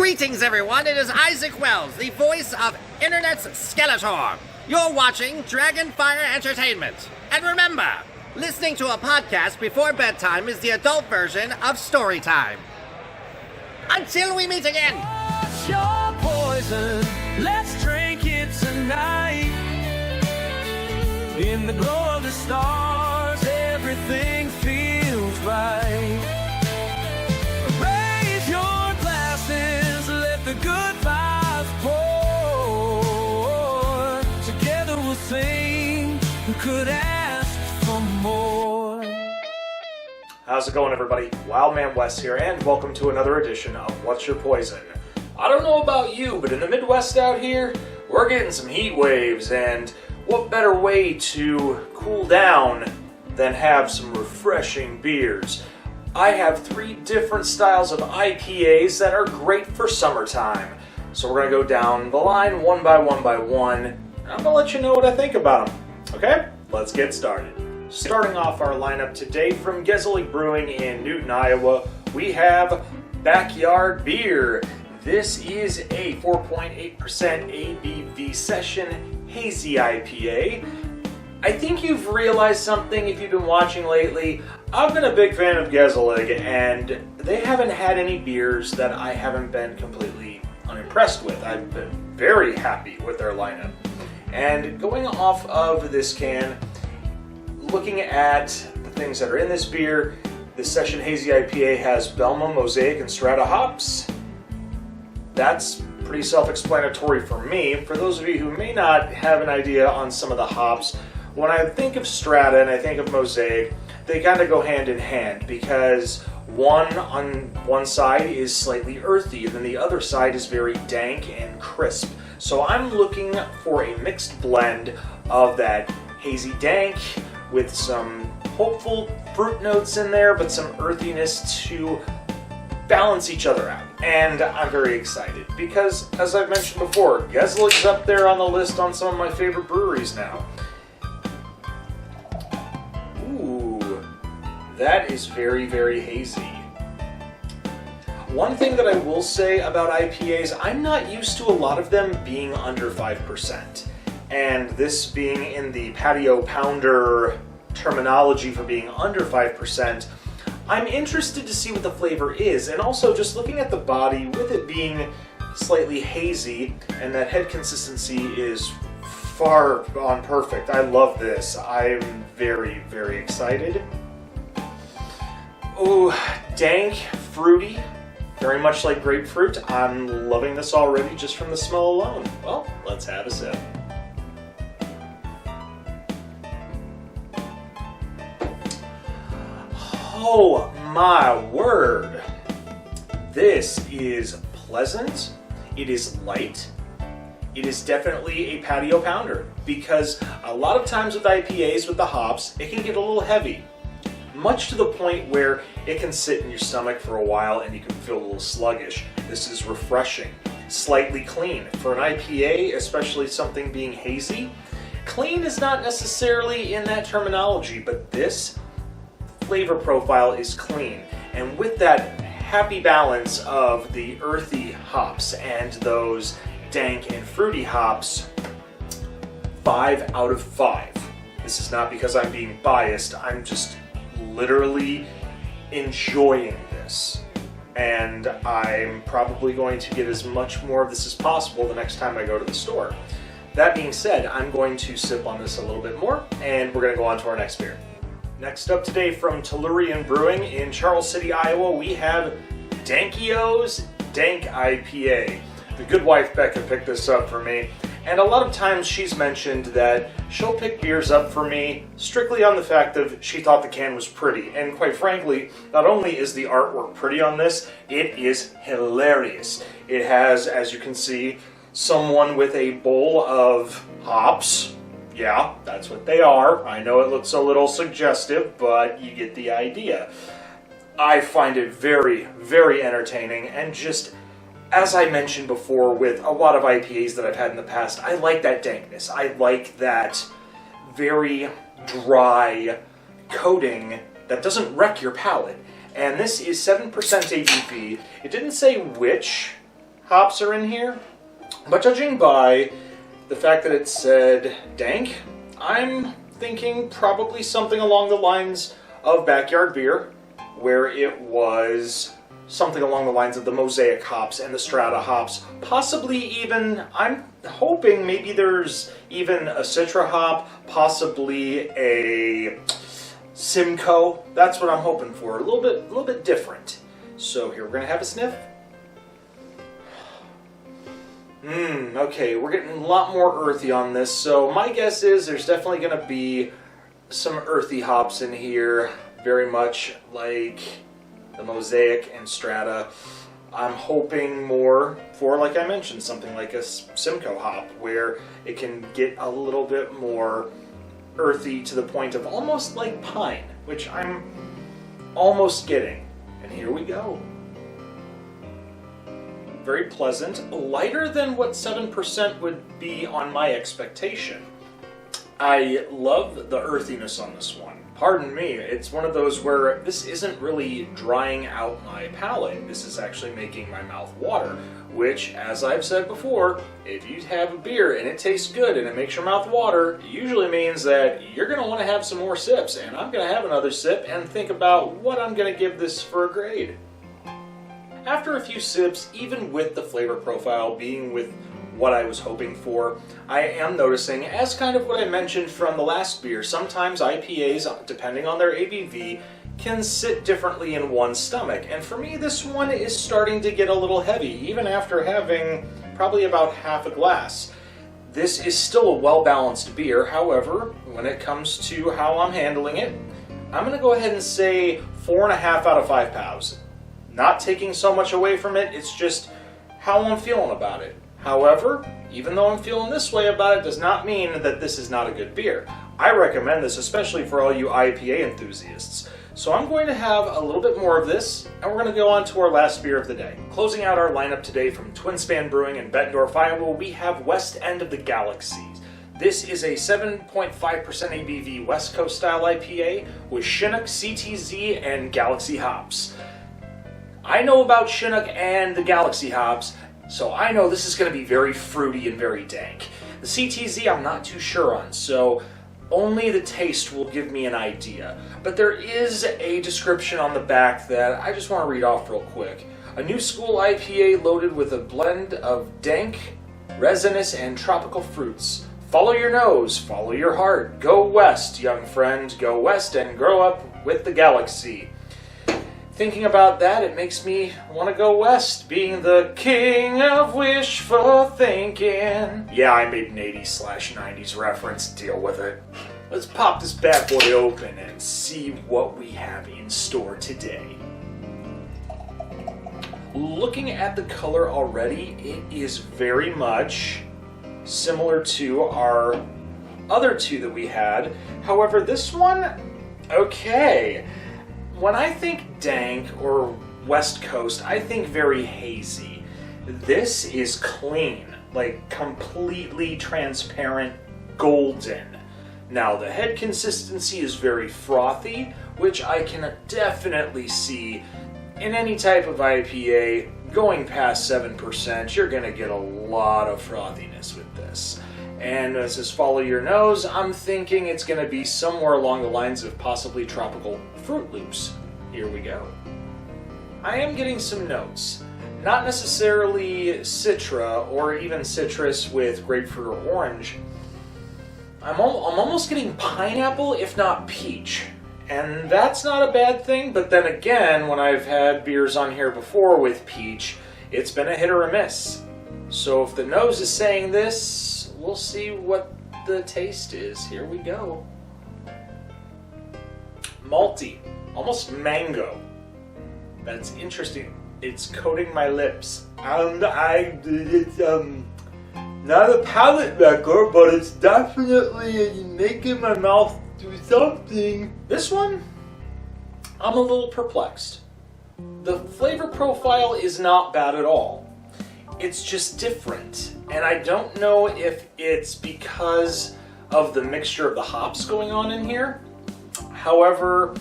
Greetings, everyone. It is Isaac Wells, the voice of Internet's Skeletor. You're watching Dragonfire Entertainment. And remember, listening to a podcast before bedtime is the adult version of story time. Until we meet again. What's your poison? Let's drink it tonight. In the glow of the stars, everything feels right. Raise your glasses, let the good vibes pour. Together we'll sing, who could ask for more? How's it going, everybody? Wildman Wes here, and welcome to another edition of What's Your Poison? I don't know about you, but in the Midwest out here, we're getting some heat waves, and what better way to cool down than have some refreshing beers? I have 3 different styles of IPAs that are great for summertime. So we're going to go down the line one by one, and I'm going to let you know what I think about them. Okay? Let's get started. Starting off our lineup today from Gezellig Brewing in Newton, Iowa, we have Backyard Beer. This is a 4.8% ABV session Hazy IPA. I think you've realized something if you've been watching lately. I've been a big fan of Gezellig, and they haven't had any beers that I haven't been completely unimpressed with. I've been very happy with their lineup. And going off of this can, looking at the things that are in this beer, this Session Hazy IPA has Belma, Mosaic, and Strata hops. That's pretty self-explanatory for me. For those of you who may not have an idea on some of the hops, when I think of Strata and I think of Mosaic, they kind of go hand in hand because one on one side is slightly earthy and then the other side is very dank and crisp. So I'm looking for a mixed blend of that hazy dank with some hopeful fruit notes in there, but some earthiness to balance each other out. And I'm very excited because, as I've mentioned before, Gezellig's up there on the list on some of my favorite breweries now. Ooh, that is very, very hazy. One thing that I will say about IPAs, I'm not used to a lot of them being under 5%. And this being in the patio pounder terminology for being under 5%, I'm interested to see what the flavor is, and also just looking at the body, with it being slightly hazy, and that head consistency is far on perfect. I love this. I'm very, very excited. Ooh, dank, fruity, very much like grapefruit. I'm loving this already just from the smell alone. Well, let's have a sip. Oh my word! This is pleasant, it is light, it is definitely a patio pounder, because a lot of times with IPAs with the hops, it can get a little heavy, much to the point where it can sit in your stomach for a while and you can feel a little sluggish. This is refreshing, slightly clean. For an IPA, especially something being hazy, clean is not necessarily in that terminology, but this flavor profile is clean, and with that happy balance of the earthy hops and those dank and fruity hops, 5 out of 5. This is not because I'm being biased, I'm just literally enjoying this, and I'm probably going to get as much more of this as possible the next time I go to the store. That being said, I'm going to sip on this a little bit more, and we're going to go on to our next beer. Next up today from Tellurian Brewing in Charles City, Iowa, we have Danky's Dank IPA. The good wife Becca picked this up for me, and a lot of times she's mentioned that she'll pick beers up for me strictly on the fact that she thought the can was pretty. And quite frankly, not only is the artwork pretty on this, it is hilarious. It has, as you can see, someone with a bowl of hops. Yeah, that's what they are. I know it looks a little suggestive, but you get the idea. I find it very, very entertaining, and just, as I mentioned before with a lot of IPAs that I've had in the past, I like that dankness. I like that very dry coating that doesn't wreck your palate. And this is 7% ABV. It didn't say which hops are in here. But judging by the fact that it said dank, I'm thinking probably something along the lines of backyard beer, where it was something along the lines of the mosaic hops and the strata hops. Possibly even, I'm hoping maybe there's even a citra hop, possibly a Simcoe. That's what I'm hoping for. A little bit different. So here we're gonna have a sniff. Okay, we're getting a lot more earthy on this. So my guess is there's definitely gonna be some earthy hops in here, very much like the mosaic and strata. I'm hoping more for, like I mentioned, something like a Simcoe hop, where it can get a little bit more earthy to the point of almost like pine, which I'm almost getting. And here we go. Very pleasant, lighter than what 7% would be on my expectation. I love the earthiness on this one. Pardon me, it's one of those where this isn't really drying out my palate. This is actually making my mouth water, which, as I've said before, if you have a beer and it tastes good and it makes your mouth water, it usually means that you're going to want to have some more sips, and I'm going to have another sip and think about what I'm going to give this for a grade. After a few sips, even with the flavor profile being with what I was hoping for, I am noticing, as kind of what I mentioned from the last beer, sometimes IPAs, depending on their ABV, can sit differently in one's stomach. And for me, this one is starting to get a little heavy, even after having probably about half a glass. This is still a well-balanced beer. However, when it comes to how I'm handling it, I'm going to go ahead and say 4.5 out of 5 pows. Not taking so much away from it, it's just how I'm feeling about it. However, even though I'm feeling this way about it, does not mean that this is not a good beer. I recommend this, especially for all you IPA enthusiasts. So I'm going to have a little bit more of this, and we're going to go on to our last beer of the day. Closing out our lineup today from Twin Span Brewing in Bettendorf, Iowa, we have West End of the Galaxy. This is a 7.5% ABV West Coast style IPA with Chinook, CTZ, and Galaxy hops. I know about Chinook and the Galaxy hops, so I know this is going to be very fruity and very dank. The CTZ I'm not too sure on, so only the taste will give me an idea. But there is a description on the back that I just want to read off real quick. A new school IPA loaded with a blend of dank, resinous, and tropical fruits. Follow your nose, follow your heart. Go west, young friend, go west and grow up with the Galaxy. Thinking about that, it makes me want to go west, being the king of wishful thinking. Yeah, I made an 80s/90s reference, deal with it. Let's pop this bad boy open and see what we have in store today. Looking at the color already, it is very much similar to our other two that we had. However, this one, okay. When I think dank or West Coast, I think very hazy. This is clean, like completely transparent, golden. Now the head consistency is very frothy, which I can definitely see in any type of IPA. Going past 7%, you're going to get a lot of frothiness with this. And as this follow your nose, I'm thinking it's going to be somewhere along the lines of possibly tropical Fruit Loops. Here we go. I am getting some notes. Not necessarily citra or even citrus with grapefruit or orange. I'm almost getting pineapple, if not peach. And that's not a bad thing, but then again, when I've had beers on here before with peach, it's been a hit or a miss. So if the nose is saying this, we'll see what the taste is. Here we go. Malty, almost mango. That's interesting. It's coating my lips. It's not a palate wrecker, but it's definitely making my mouth do something. This one, I'm a little perplexed. The flavor profile is not bad at all. It's just different. And I don't know if it's because of the mixture of the hops going on in here. However,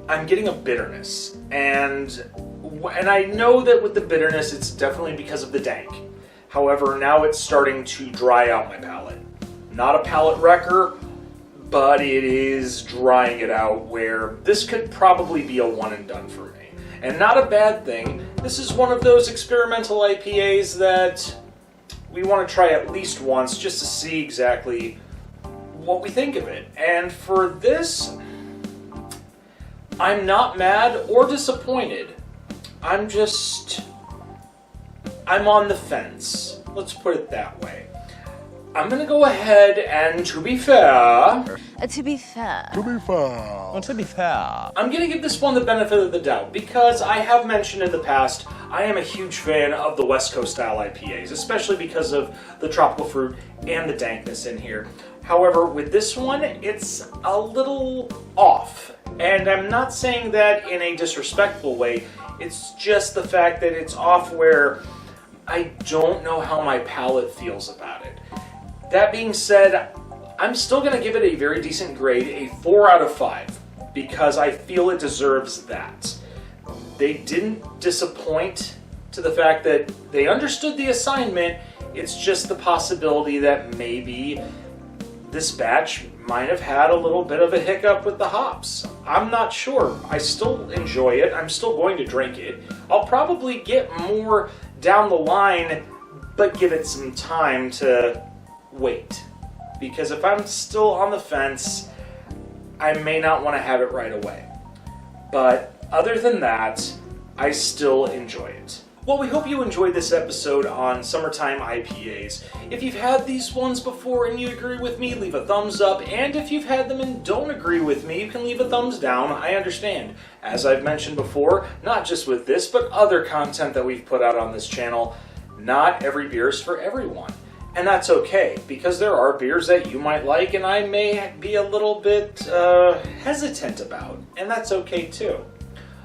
I'm getting a bitterness. And And I know that with the bitterness, it's definitely because of the dank. However, now it's starting to dry out my palate. Not a palate wrecker, but it is drying it out where this could probably be a one and done for me. And not a bad thing. This is one of those experimental IPAs that we want to try at least once just to see exactly what we think of it. And for this, I'm not mad or disappointed. I'm on the fence. Let's put it that way. I'm gonna go ahead and, to be fair, I'm gonna give this one the benefit of the doubt because I have mentioned in the past I am a huge fan of the West Coast style IPAs, especially because of the tropical fruit and the dankness in here. However, with this one, it's a little off. And I'm not saying that in a disrespectful way, it's just the fact that it's off where I don't know how my palate feels about it. That being said, I'm still going to give it a very decent grade, a 4 out of 5, because I feel it deserves that. They didn't disappoint to the fact that they understood the assignment. It's just the possibility that maybe this batch might have had a little bit of a hiccup with the hops. I'm not sure. I still enjoy it. I'm still going to drink it. I'll probably get more down the line, but give it some time to wait. Because if I'm still on the fence, I may not want to have it right away. But other than that, I still enjoy it. Well, we hope you enjoyed this episode on summertime IPAs. If you've had these ones before and you agree with me, leave a thumbs up. And if you've had them and don't agree with me, you can leave a thumbs down. I understand. As I've mentioned before, not just with this, but other content that we've put out on this channel, not every beer is for everyone. And that's okay, because there are beers that you might like and I may be a little bit hesitant about. And that's okay too.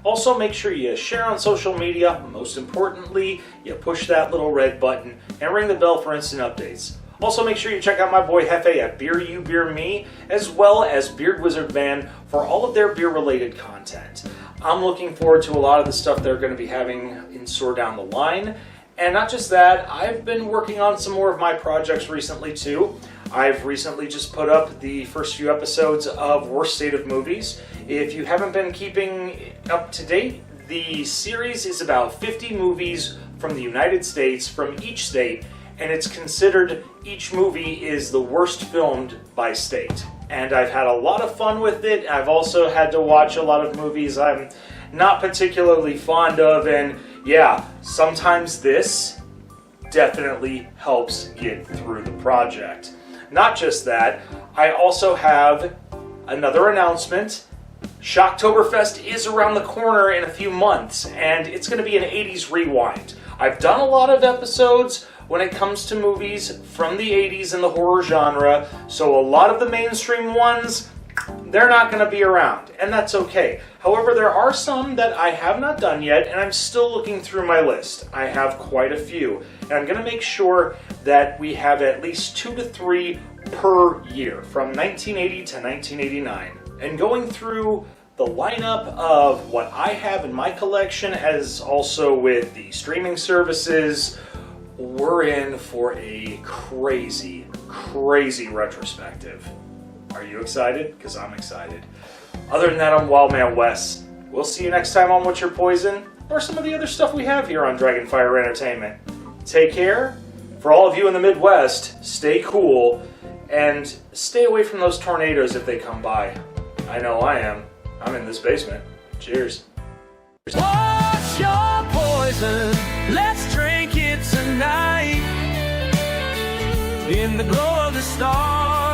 Also, make sure you share on social media. Most importantly, you push that little red button and ring the bell for instant updates. Also, make sure you check out my boy Hefe at Beer You Beer Me, as well as Beard Wizard Band for all of their beer-related content. I'm looking forward to a lot of the stuff they're going to be having in store down the line. And not just that, I've been working on some more of my projects recently too. I've recently just put up the first few episodes of Worst State of Movies. If you haven't been keeping up to date, the series is about 50 movies from the United States, from each state, and it's considered each movie is the worst filmed by state. And I've had a lot of fun with it. I've also had to watch a lot of movies I'm not particularly fond of, and yeah, sometimes this definitely helps get through the project. Not just that, I also have another announcement. Shocktoberfest is around the corner in a few months, and it's going to be an 80s rewind. I've done a lot of episodes when it comes to movies from the 80s and the horror genre, so a lot of the mainstream ones, they're not going to be around, and that's okay. However, there are some that I have not done yet, and I'm still looking through my list. I have quite a few, and I'm going to make sure that we have at least 2 to 3 per year, from 1980 to 1989. And going through the lineup of what I have in my collection, as also with the streaming services, we're in for a crazy, crazy retrospective. Are you excited? Because I'm excited. Other than that, I'm Wildman Wes. We'll see you next time on What's Your Poison, or some of the other stuff we have here on Dragonfire Entertainment. Take care. For all of you in the Midwest, stay cool, and stay away from those tornadoes if they come by. I know I am. I'm in this basement. Cheers. What's your poison? Let's drink it tonight. In the glow of the stars.